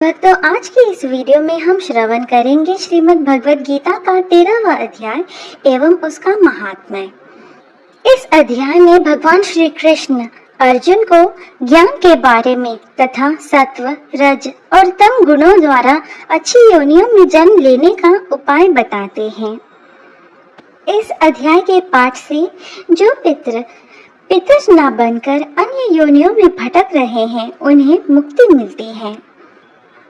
भक्तों, आज की इस वीडियो में हम श्रवण करेंगे श्रीमद् भगवद गीता का 13वां अध्याय एवं उसका महात्म्य। इस अध्याय में भगवान श्री कृष्ण अर्जुन को ज्ञान के बारे में तथा सत्व, रज और तम गुणों द्वारा अच्छी योनियों में जन्म लेने का उपाय बताते हैं। इस अध्याय के पाठ से जो पितर न बनकर अन्य योनियों में भटक रहे हैं, उन्हें मुक्ति मिलती है।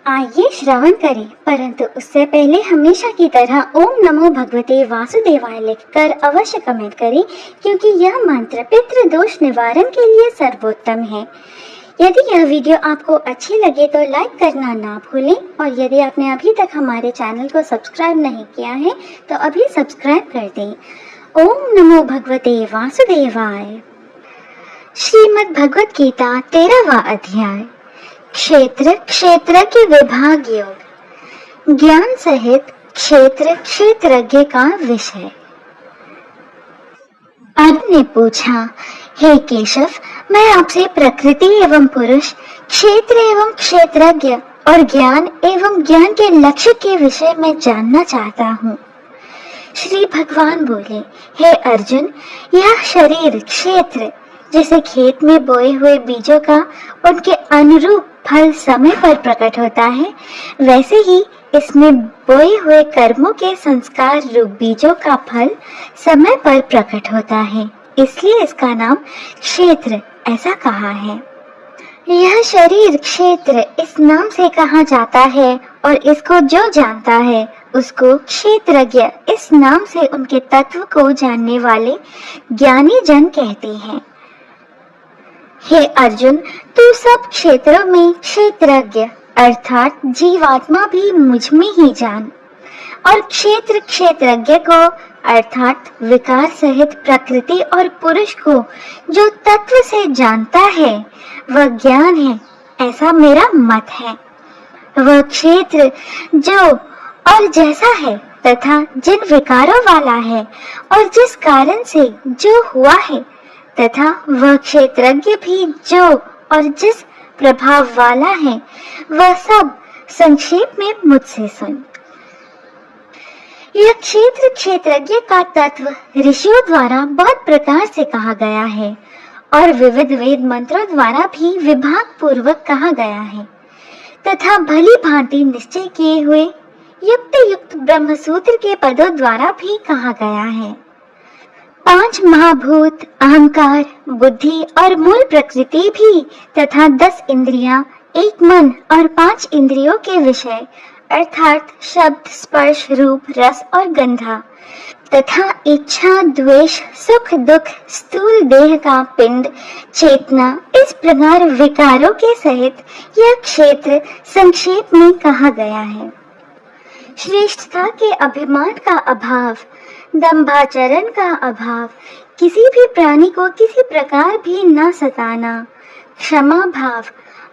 आइए श्रवण करें, परंतु उससे पहले हमेशा की तरह ओम नमो भगवते वासुदेवाय लिखकर अवश्य कमेंट करें, क्योंकि यह मंत्र पितृ दोष निवारण के लिए सर्वोत्तम है। यदि यह वीडियो आपको अच्छी लगे तो लाइक करना ना भूलें, और यदि आपने अभी तक हमारे चैनल को सब्सक्राइब नहीं किया है तो अभी सब्सक्राइब कर दें। ओम नमो भगवते वासुदेवाय। श्रीमद् भगवद गीता 13वां अध्याय। क्षेत्र क्षेत्र के विभाग योग। ज्ञान सहित क्षेत्र क्षेत्रज्ञ का विषय। अर्जुन ने पूछा, हे केशव, मैं आपसे प्रकृति एवं पुरुष, क्षेत्र एवं क्षेत्रज्ञ और ज्ञान एवं ज्ञान के लक्ष्य के विषय में जानना चाहता हूँ। श्री भगवान बोले, हे अर्जुन, यह शरीर क्षेत्र जैसे खेत में बोए हुए बीजों का उनके अनुरूप फल समय पर प्रकट होता है, वैसे ही इसमें बोए हुए कर्मों के संस्कार रूप बीजों का फल समय पर प्रकट होता है, इसलिए इसका नाम क्षेत्र ऐसा कहा है। यह शरीर क्षेत्र इस नाम से कहा जाता है और इसको जो जानता है उसको क्षेत्रज्ञ इस नाम से उनके तत्व को जानने वाले ज्ञानी जन कहते हैं। हे अर्जुन, तू सब क्षेत्रों में क्षेत्रज्ञ अर्थात जीवात्मा भी मुझ में ही जान, और क्षेत्र क्षेत्रज्ञ को अर्थात विकार सहित प्रकृति और पुरुष को जो तत्व से जानता है वह ज्ञान है, ऐसा मेरा मत है। वह क्षेत्र जो और जैसा है तथा जिन विकारों वाला है और जिस कारण से जो हुआ है, तथा वह क्षेत्रज्ञ भी जो और जिस प्रभाव वाला है, वह सब संक्षेप में मुझसे सुन। यह क्षेत्र क्षेत्रज्ञ का तत्व ऋषियों द्वारा बहुत प्रकार से कहा गया है और विविध वेद मंत्रों द्वारा भी विभाग पूर्वक कहा गया है, तथा भली भांति निश्चय किए हुए युक्त युक्त ब्रह्म सूत्र के पदों द्वारा भी कहा गया है। 5 महाभूत, अहंकार, बुद्धि और मूल प्रकृति भी तथा 10 इंद्रियां, 1 मन और 5 इंद्रियों के विषय अर्थात शब्द, स्पर्श, रूप, रस और गंधा तथा इच्छा, द्वेष, सुख, दुख, स्थूल देह का पिंड, चेतना, इस प्रकार विकारों के सहित यह क्षेत्र संक्षेप में कहा गया है। श्रेष्ठता के अभिमान का अभाव, दंभाचरण का अभाव, किसी भी प्राणी को किसी प्रकार भी न सताना, क्षमा भाव,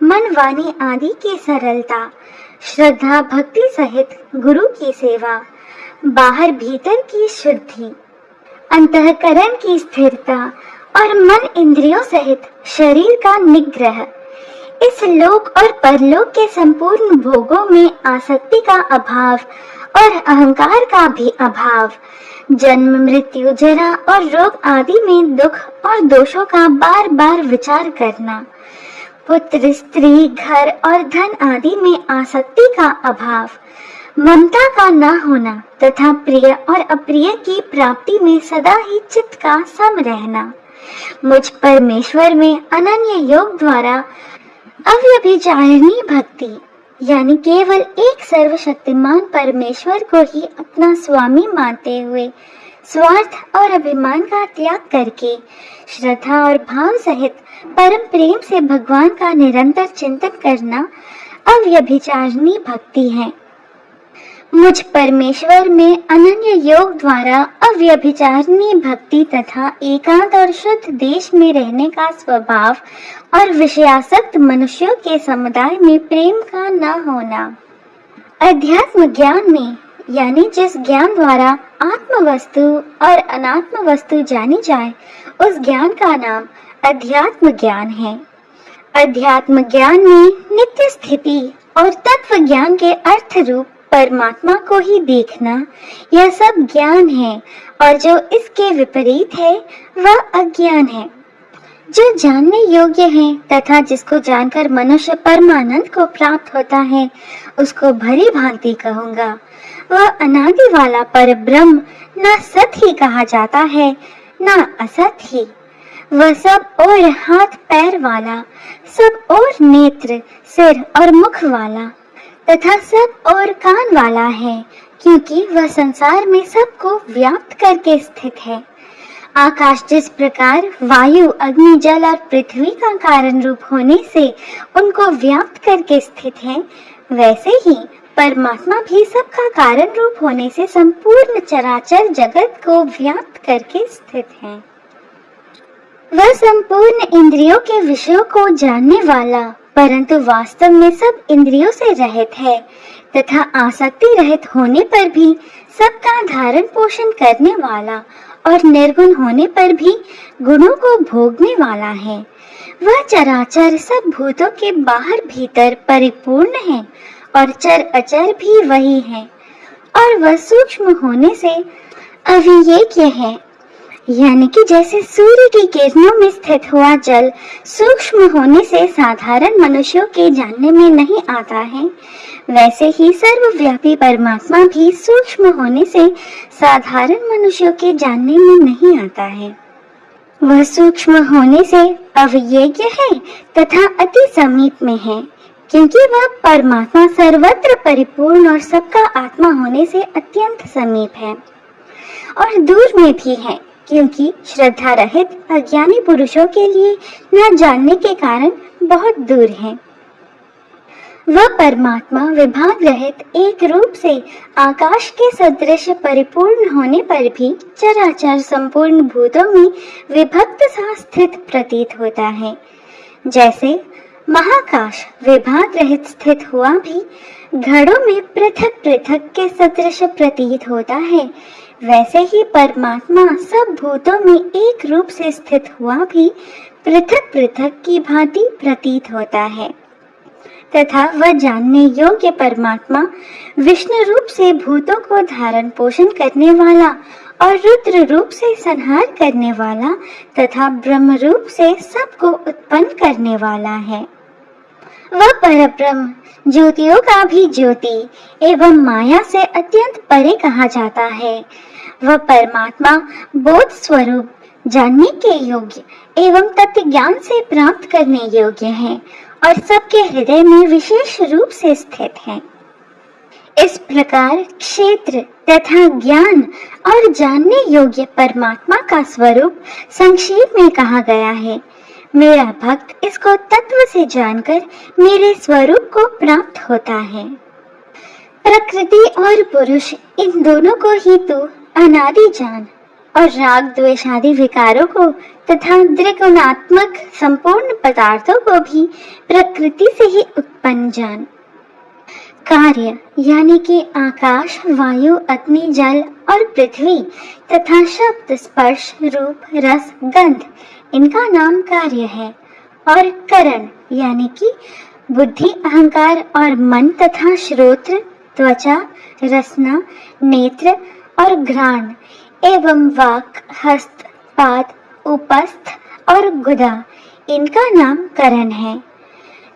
मन वाणी आदि की सरलता, श्रद्धा भक्ति सहित गुरु की सेवा, बाहर भीतर की शुद्धि, अंतःकरण की स्थिरता और मन इंद्रियों सहित शरीर का निग्रह, इस लोक और परलोक के संपूर्ण भोगों में आसक्ति का अभाव और अहंकार का भी अभाव, जन्म, मृत्यु, जरा और रोग आदि में दुख और दोषों का बार बार विचार करना, पुत्र, स्त्री, घर और धन आदि में आसक्ति का अभाव, ममता का न होना तथा प्रिय और अप्रिय की प्राप्ति में सदा ही चित्त का सम रहना, मुझ परमेश्वर में अनन्य योग द्वारा अव्यभिचारिणी भक्ति, यानी केवल एक सर्वशक्तिमान परमेश्वर को ही अपना स्वामी मानते हुए स्वार्थ और अभिमान का त्याग करके श्रद्धा और भाव सहित परम प्रेम से भगवान का निरंतर चिंतन करना अव्यभिचारिणी भक्ति है। मुझ परमेश्वर में अनन्य योग द्वारा अव्यभिचारिणी भक्ति तथा एकांत और शुद्ध देश में रहने का स्वभाव और विषयासक्त मनुष्यों के समुदाय में प्रेम का न होना। अध्यात्म ज्ञान में, यानी जिस ज्ञान द्वारा आत्म वस्तु और अनात्म वस्तु जानी जाए, उस ज्ञान का नाम अध्यात्म ज्ञान है। अध्यात्म ज्ञान में नित्य स्थिति और तत्व ज्ञान के अर्थ रूप परमात्मा को ही देखना, यह सब ज्ञान है, और जो इसके विपरीत है वह अज्ञान है। जो जानने योग्य है तथा जिसको जानकर मनुष्य परमानंद को प्राप्त होता है, उसको भली भांति कहूँगा। वह अनादि वाला पर ब्रह्म न सत ही कहा जाता है न असत ही। वह सब और हाथ पैर वाला, सब और नेत्र, सिर और मुख वाला तथा सब और कान वाला है, क्योंकि वह संसार में सबको व्याप्त करके स्थित है। आकाश जिस प्रकार वायु, अग्नि, जल और पृथ्वी का कारण रूप होने से उनको व्याप्त करके स्थित है, वैसे ही परमात्मा भी सबका कारण रूप होने से संपूर्ण चराचर जगत को व्याप्त करके स्थित है। वह संपूर्ण इंद्रियों के विषयों को जानने वाला, परंतु वास्तव में सब इंद्रियों से रहित है तथा आसक्ति रहित होने पर भी सबका धारण पोषण करने वाला और निर्गुण होने पर भी गुणों को भोगने वाला है। वह चराचर सब भूतों के बाहर भीतर परिपूर्ण है और चर अचर भी वही है, और वह सूक्ष्म होने से अविवेक्य है, यानी कि जैसे सूर्य की किरणों में स्थित हुआ जल सूक्ष्म होने से साधारण मनुष्यों के जानने में नहीं आता है, वैसे ही सर्वव्यापी परमात्मा भी सूक्ष्म होने से साधारण मनुष्यों के जानने में नहीं आता है। वह सूक्ष्म होने से अविवेक्य है तथा अति समीप में है, क्योंकि वह परमात्मा सर्वत्र परिपूर्ण और सबका आत्मा होने से अत्यंत समीप है, और दूर में भी है, क्योंकि श्रद्धा रहित अज्ञानी पुरुषों के लिए न जानने के कारण बहुत दूर है। वह परमात्मा विभाग रहित एक रूप से आकाश के सदृश परिपूर्ण होने पर भी चराचर संपूर्ण भूतों में विभक्त सा स्थित प्रतीत होता है। जैसे महाकाश विभाग रहित स्थित हुआ भी घड़ों में पृथक पृथक के सदृश प्रतीत होता है, वैसे ही परमात्मा सब भूतों में एक रूप से स्थित हुआ भी पृथक पृथक की भांति प्रतीत होता है, तथा वह जानने योग्य परमात्मा विष्णु रूप से भूतों को धारण पोषण करने वाला और रुद्र रूप से संहार करने वाला तथा ब्रह्म रूप से सबको उत्पन्न करने वाला है। वह परब्रह्म ज्योतियों का भी ज्योति एवं माया से अत्यंत परे कहा जाता है। वह परमात्मा बोध स्वरूप, जानने के योग्य एवं तत्व ज्ञान से प्राप्त करने योग्य है और सबके हृदय में विशेष रूप से स्थित है। इस प्रकार क्षेत्र तथा ज्ञान और जानने योग्य परमात्मा का स्वरूप संक्षेप में कहा गया है। मेरा भक्त इसको तत्व से जानकर मेरे स्वरूप को प्राप्त होता है। प्रकृति और पुरुष इन दोनों को ही तू अनादि जान, और राग द्वेष आदि विकारों को तथा त्रिगुणात्मक संपूर्ण पदार्थों को भी प्रकृति से ही उत्पन्न जान। कार्य यानी कि आकाश, वायु, अग्नि, जल और पृथ्वी तथा शब्द, स्पर्श, रूप, रस, गंध, इनका नाम कार्य है। और करण यानी कि बुद्धि, अहंकार और मन तथा श्रोत्र, त्वचा, रसना, नेत्र और घ्राण एवं वाक, हस्त, पाद, उपस्थ और गुदा, इनका नाम करण है।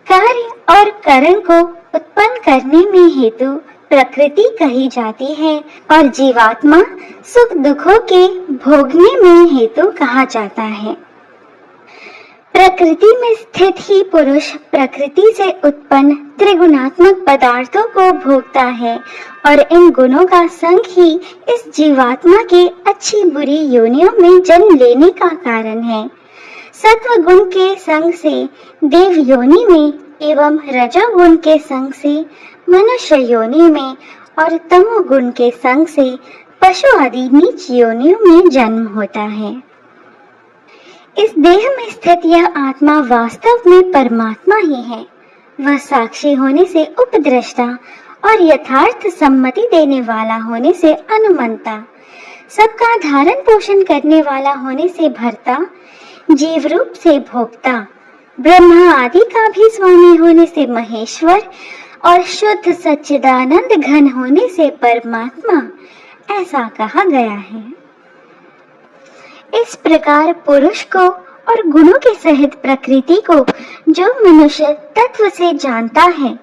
कार्य और करण को उत्पन्न करने में हेतु प्रकृति कही जाती है और जीवात्मा सुख दुखों के भोगने में हेतु कहा जाता है। प्रकृति में स्थित ही पुरुष प्रकृति से उत्पन्न त्रिगुणात्मक पदार्थों को भोगता है और इन गुणों का संग ही इस जीवात्मा के अच्छी बुरी योनियों में जन्म लेने का कारण है। सत्व गुण के संग से देव योनि में एवं रजोगुण के संग से मनुष्य योनि में और तमोगुण के संग से पशु आदि नीच योनियों में जन्म होता है। इस देह में स्थित यह आत्मा वास्तव में परमात्मा ही है। वह साक्षी होने से उपद्रष्टा और यथार्थ सम्मति देने वाला होने से अनुमंता, सबका धारण पोषण करने वाला होने से भर्ता, जीव रूप से भोक्ता, ब्रह्मा आदि का भी स्वामी होने से महेश्वर और शुद्ध सच्चिदानंद घन होने से परमात्मा, ऐसा कहा गया है। इस प्रकार पुरुष को और गुणों के सहित प्रकृति को जो मनुष्य तत्व से जानता है,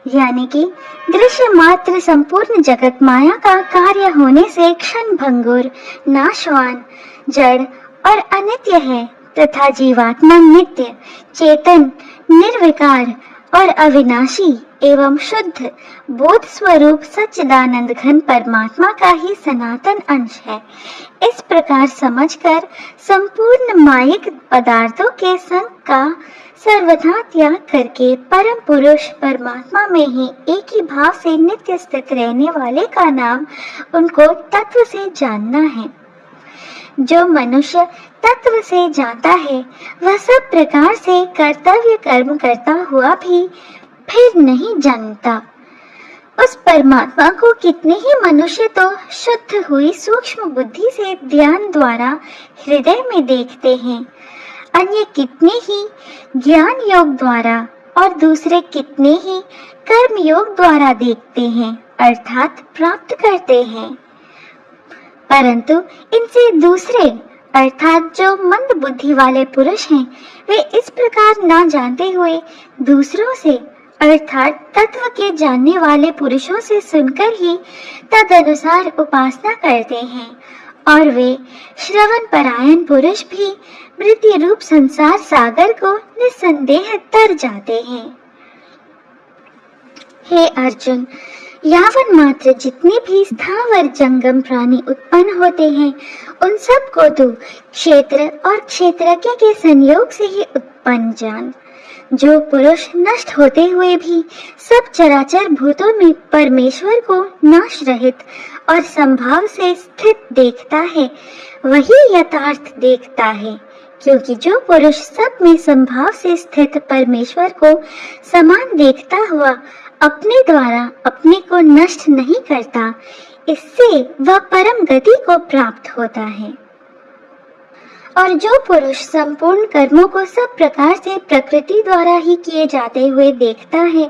यानी कि दृश्य मात्र संपूर्ण जगत माया का कार्य होने से क्षण भंगुर, नाशवान, जड़ और अनित्य है तथा जीवात्मा नित्य, चेतन, निर्विकार और अविनाशी एवं शुद्ध बोध स्वरूप सच्चिदानंद घन परमात्मा का ही सनातन अंश है। इस प्रकार समझकर संपूर्ण मायिक पदार्थों के संग का सर्वथा त्याग करके परम पुरुष परमात्मा में ही एक ही भाव से नित्य स्थित रहने वाले का नाम उनको तत्व से जानना है। जो मनुष्य तत्व से जानता है वह सब प्रकार से कर्तव्य कर्म करता हुआ भी फिर नहीं जानता। उस परमात्मा को कितने ही मनुष्य तो शुद्ध हुई सूक्ष्म बुद्धि से ध्यान द्वारा हृदय में देखते हैं, अन्य कितने ही ज्ञान योग द्वारा और दूसरे कितने ही कर्म योग द्वारा देखते हैं अर्थात प्राप्त करते हैं। परंतु इनसे दूसरे अर्थात जो मंद बुद्धि वाले पुरुष हैं, वे इस प्रकार ना जानते हुए दूसरों से अर्थात तत्व के जानने वाले पुरुषों से सुनकर ही तद अनुसार उपासना करते हैं, और वे श्रवण परायण पुरुष भी मृत्यु रूप संसार सागर को निस्संदेह तर जाते हैं। हे अर्जुन, यावन मात्र जितने भी स्थावर जंगम प्राणी उत्पन्न होते हैं, उन सब को तू क्षेत्र और क्षेत्रज्ञ के संयोग से ही उत्पन्न जान। जो पुरुष नष्ट होते हुए भी सब चराचर भूतों में परमेश्वर को नाश रहित और संभाव से स्थित देखता है, वही यथार्थ देखता है। क्योंकि जो पुरुष सब में संभाव से स्थित परमेश्वर को समान देखता हुआ अपने द्वारा अपने को नष्ट नहीं करता, इससे वह परम गति को प्राप्त होता है। और जो पुरुष संपूर्ण कर्मों को सब प्रकार से प्रकृति द्वारा ही किए जाते हुए देखता है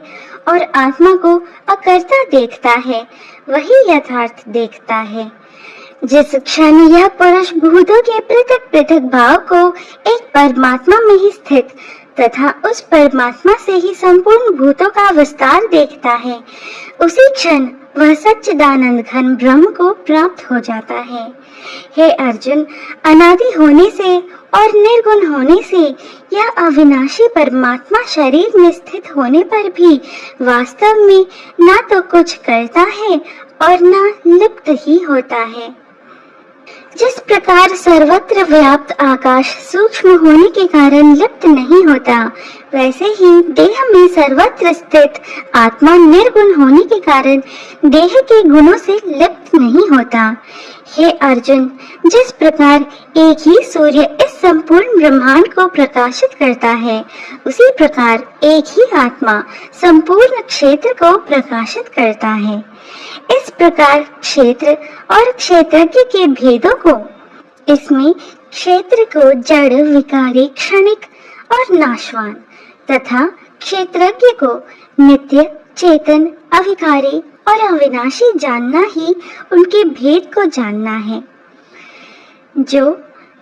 और आत्मा को अकर्ता देखता है, वही यथार्थ देखता है। जिस क्षण यह पुरुष भूतों के पृथक पृथक भाव को एक परमात्मा में ही स्थित तथा उस परमात्मा से ही संपूर्ण भूतों का विस्तार देखता है, उसी क्षण वह सच्चिदानंद घन ब्रह्म को प्राप्त हो जाता है। हे अर्जुन, अनादि होने से और निर्गुण होने से यह अविनाशी परमात्मा शरीर में स्थित होने पर भी वास्तव में ना तो कुछ करता है और ना लिप्त ही होता है। जिस प्रकार सर्वत्र व्याप्त आकाश सूक्ष्म होने के कारण लिप्त नहीं होता, वैसे ही देह में सर्वत्र स्थित आत्मा निर्गुण होने के कारण देह के गुणों से लिप्त नहीं होता। हे अर्जुन, जिस प्रकार एक ही सूर्य इस संपूर्ण ब्रह्मांड को प्रकाशित करता है, उसी प्रकार एक ही आत्मा संपूर्ण क्षेत्र को प्रकाशित करता है। इस प्रकार क्षेत्र और क्षेत्रज्ञ के भेदों को, इसमें क्षेत्र को जड़, विकारी, क्षणिक और नाशवान तथा क्षेत्रज्ञ को नित्य, चेतन, अविकारी और अविनाशी जानना ही उनके भेद को जानना है। जो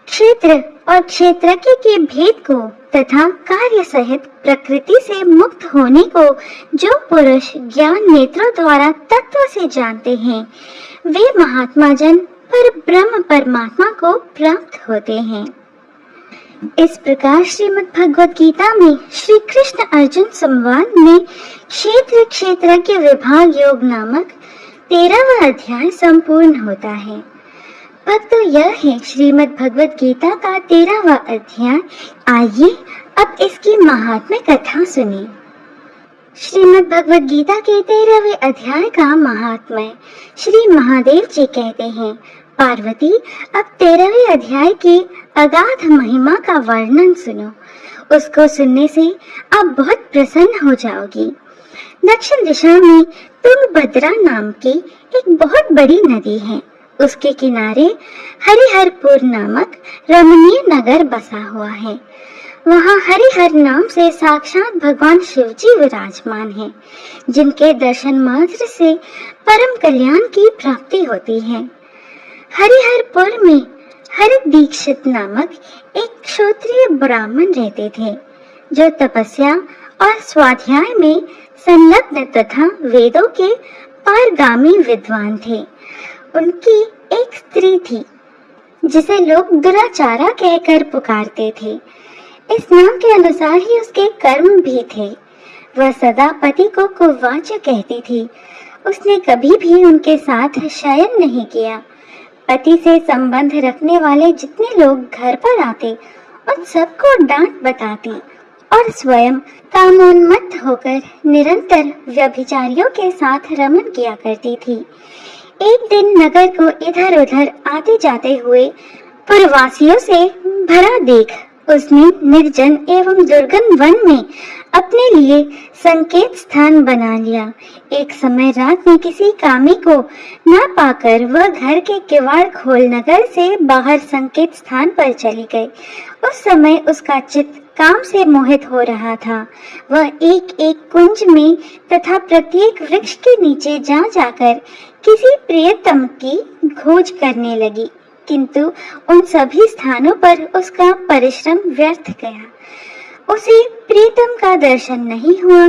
क्षेत्र और क्षेत्रज्ञ के भेद को तथा कार्य सहित प्रकृति से मुक्त होने को जो पुरुष ज्ञान नेत्रों द्वारा तत्व से जानते हैं, वे महात्मा जन पर ब्रह्म परमात्मा को प्राप्त होते हैं। इस प्रकार श्रीमद् भगवद गीता में श्री कृष्ण अर्जुन संवाद में क्षेत्र क्षेत्रज्ञ विभाग योग नामक 13वां अध्याय संपूर्ण होता है। भक्तों, यह है श्रीमद् भगवद गीता का 13वां अध्याय। आइए अब इसकी महात्म्य कथा सुनिए। श्रीमद् भगवद गीता के 13वें अध्याय का महात्म्य। श्री महादेव जी कहते हैं, पार्वती, अब 13वें अध्याय की अगाध महिमा का वर्णन सुनो। उसको सुनने से आप बहुत प्रसन्न हो जाओगी। दक्षिण दिशा में तुंगभद्रा नाम की एक बहुत बड़ी नदी है। उसके किनारे हरिहरपुर नामक रमणीय नगर बसा हुआ है। वहाँ हरिहर नाम से साक्षात भगवान शिव जी विराजमान हैं, जिनके दर्शन मात्र से परम कल्याण की प्राप्ति होती है। हरिहरपुर में हरि दीक्षित नामक एक क्षत्रिय ब्राह्मण रहते थे, जो तपस्या और स्वाध्याय में संलग्न तथा वेदों के पारगामी विद्वान थे। उनकी एक स्त्री थी, जिसे लोग दुराचारा कहकर पुकारते थे। इस नाम के अनुसार ही उसके कर्म भी थे। वह सदा पति को कुवाच कहती थी। उसने कभी भी उनके साथ शयन नहीं किया। पति से संबंध रखने वाले जितने लोग घर पर आते, उन सबको डांट बताती और स्वयं कामोन्मत्त होकर निरंतर व्यभिचारियों के साथ रमन किया करती थी। एक दिन नगर को इधर उधर आते जाते हुए प्रवासियों से भरा देख उसने निर्जन एवं दुर्गम वन में अपने लिए संकेत स्थान बना लिया। एक समय रात में किसी कामी को न पाकर वह घर के किवाड़ खोल नगर से बाहर संकेत स्थान पर चली गई। उस समय उसका चित्त काम से मोहित हो रहा था। वह एक एक कुंज में तथा प्रत्येक वृक्ष के नीचे जा जाकर किसी प्रियतम की खोज करने लगी, किंतु उन सभी स्थानों पर उसका परिश्रम व्यर्थ गया। उसे प्रीतम का दर्शन नहीं हुआ।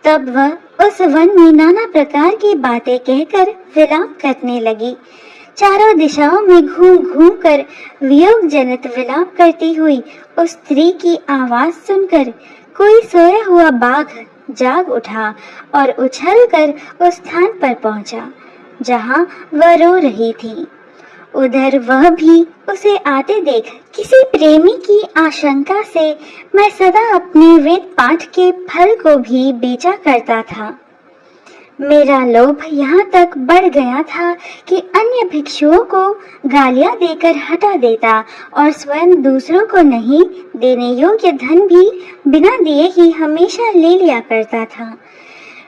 तब वह उस वन में नाना प्रकार की बातें कहकर विलाप करने लगी। चारों दिशाओं में घूम घूम कर वियोग जनित विलाप करती हुई उस स्त्री की आवाज सुनकर कोई सोया हुआ बाघ जाग उठा और उछलकर उस स्थान पर पहुंचा जहां वह रो रही थी। उधर वह भी उसे आते देख किसी प्रेमी की आशंका से मैं सदा अपने वेद पाठ के फल को भी बेचा करता था। मेरा लोभ यहाँ तक बढ़ गया था कि अन्य भिक्षुओं को गालियां देकर हटा देता और स्वयं दूसरों को नहीं देने योग्य धन भी बिना दिए ही हमेशा ले लिया करता था।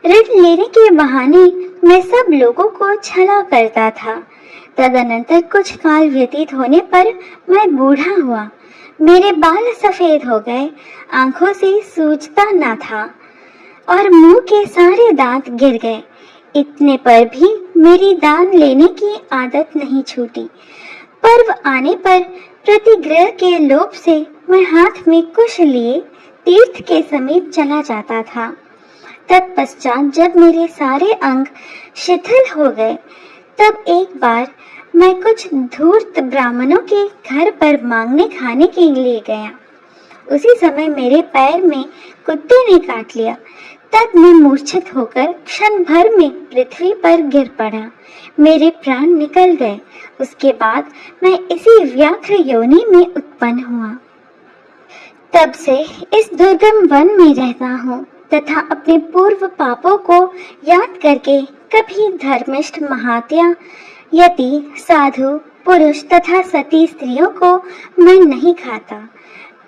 ऋण लेने के बहाने मैं सब लोगों को छला करता था। तदनंतर कुछ काल व्यतीत होने पर मैं बूढ़ा हुआ। मेरे बाल सफेद हो गए, आंखों से सूझता न था और मुंह के सारे दांत गिर गए। इतने पर भी मेरी दान लेने की आदत नहीं छूटी। पर्व आने पर प्रतिग्रह के लोभ से मैं हाथ में कुश लिए तीर्थ के समीप चला जाता था। तत्पश्चात जब मेरे सारे अंग शिथिल हो गए, तब एक बार मैं कुछ धूर्त ब्राह्मणों के घर पर मांगने खाने के लिए गया। उसी समय मेरे पैर में कुत्ते ने काट लिया। तब मैं मूर्छित होकर क्षण भर में पृथ्वी पर गिर पड़ा। मेरे प्राण निकल गए। उसके बाद मैं इसी व्याघ्र योनि में उत्पन्न हुआ। तब से इस दुर्गम वन में रहता हूँ तथा अपने पूर्व पापों को याद करके कभी धर्मिष्ठ महात्या, यति, साधु, पुरुष तथा सती स्त्रियों को मैं नहीं खाता।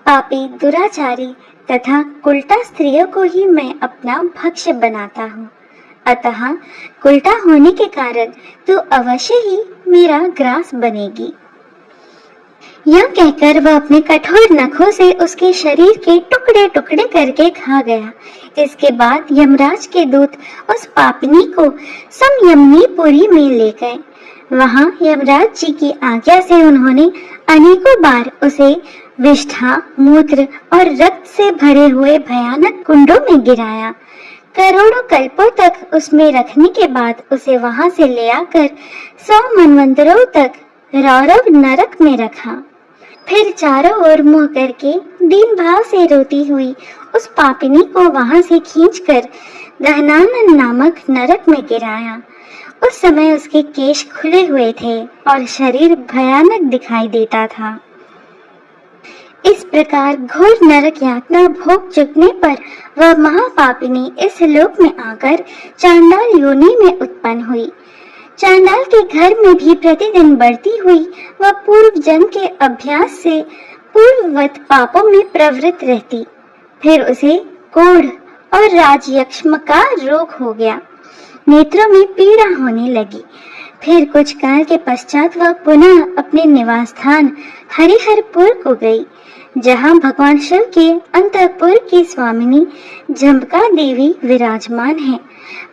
पापी, दुराचारी तथा कुल्टा स्त्रियों को ही मैं अपना भक्ष्य बनाता हूँ। अतः कुल्टा होने के कारण तू अवश्य ही मेरा ग्रास बनेगी। यह कहकर वह अपने कठोर नखों से उसके शरीर के टुकड़े टुकड़े करके खा गया। इसके बाद यमराज के दूत उस पापिनी को संयमनीपुरी में ले गए। वहां यमराज जी की आज्ञा से उन्होंने अनेकों बार उसे विष्ठा, मूत्र और रक्त से भरे हुए भयानक कुंडों में गिराया। करोड़ों कल्पों तक उसमें रखने के बाद उसे वहां से ले आकर 100 मनवंतरों तक रौरव नरक में रखा। फिर चारों ओर मुंह करके दीन भाव से रोती हुई उस पापिनी को वहां से खींचकर दहनानन नामक नरक में गिराया। उस समय उसके केश खुले हुए थे और शरीर भयानक दिखाई देता था। इस प्रकार घोर नरक यातना भोग चुकने पर वह महापापिनी इस लोक में आकर चांडाल योनि में उत्पन्न हुई। चांडाल के घर में भी प्रतिदिन बढ़ती हुई वह पूर्व जन्म के अभ्यास से पूर्ववत पापों में प्रवृत्त रहती। फिर उसे कोढ़ और राजयक्ष्म का रोग हो गया। नेत्रों में पीड़ा होने लगी। फिर कुछ काल के पश्चात वह पुनः अपने निवास स्थान हरिहरपुर को गई। जहाँ भगवान शिव के अंतःपुर की स्वामिनी जम्बिका देवी विराजमान है।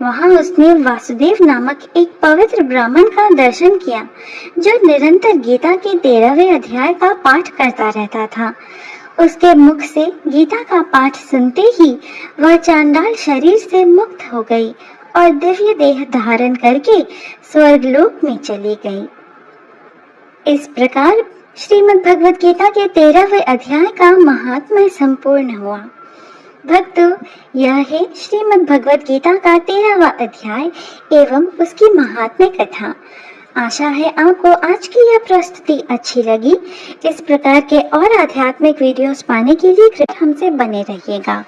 वहाँ उसने वासुदेव नामक एक पवित्र ब्राह्मण का दर्शन किया, जो निरंतर गीता के 13वें अध्याय का पाठ करता रहता था। उसके मुख से गीता का पाठ सुनते ही वह चांडाल शरीर से मुक्त हो गई और दिव्य देह धारण करके स्वर्गलोक में चली गई। इस प्रकार श्रीमद् भगवद गीता के 13वें अध्याय का महात्म्य संपूर्ण हुआ। भक्तों, यह है श्रीमद् भगवद गीता का 13वां अध्याय एवं उसकी महात्म्य कथा। आशा है आपको आज की यह प्रस्तुति अच्छी लगी। इस प्रकार के और आध्यात्मिक वीडियोस पाने के लिए कृपया हमसे बने रहिएगा।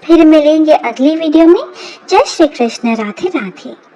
फिर मिलेंगे अगली वीडियो में। जय श्री कृष्ण। राधे राधे।